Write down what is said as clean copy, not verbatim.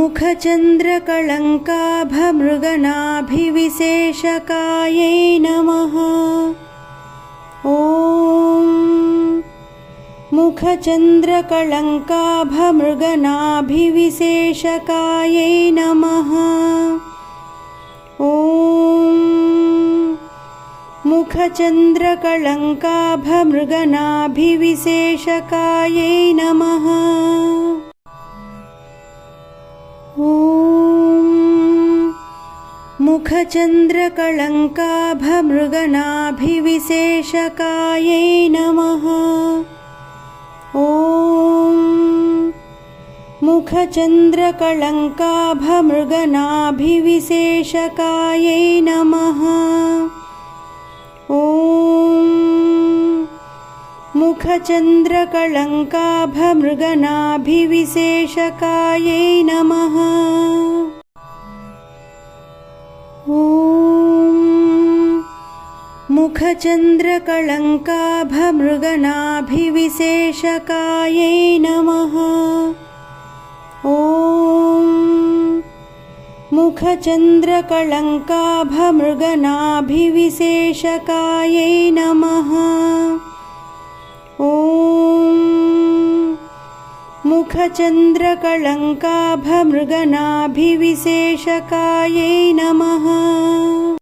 मुखचन्द्रकलङ्काभमृगनाभिविशेषकायै नमः। ॐ मुखचन्द्रकलङ्काभमृगनाभिविशेषकायै नमः। ॐ मुखचन्द्रकलङ्काभमृगनाभिविशेषकायै नमः। ॐ मुखचन्द्रकलङ्काभमृगनाभिविशेषकायै नमः। ॐ मुखचन्द्रकलङ्काभमृगनाभिविशेषकायै नमः। ॐ मुखचन्द्रकलङ्काभमृगनाभिविशेषकायै नमः। ॐ मुखचन्द्रकलङ्काभमृगनाभिविशेषकायै नमः। ॐ मुखचन्द्रकलङ्काभमृगनाभिविशेषकायै नमः। ॐ मुखचन्द्रकलङ्काभमृगनाभिविशेषकायै नमः।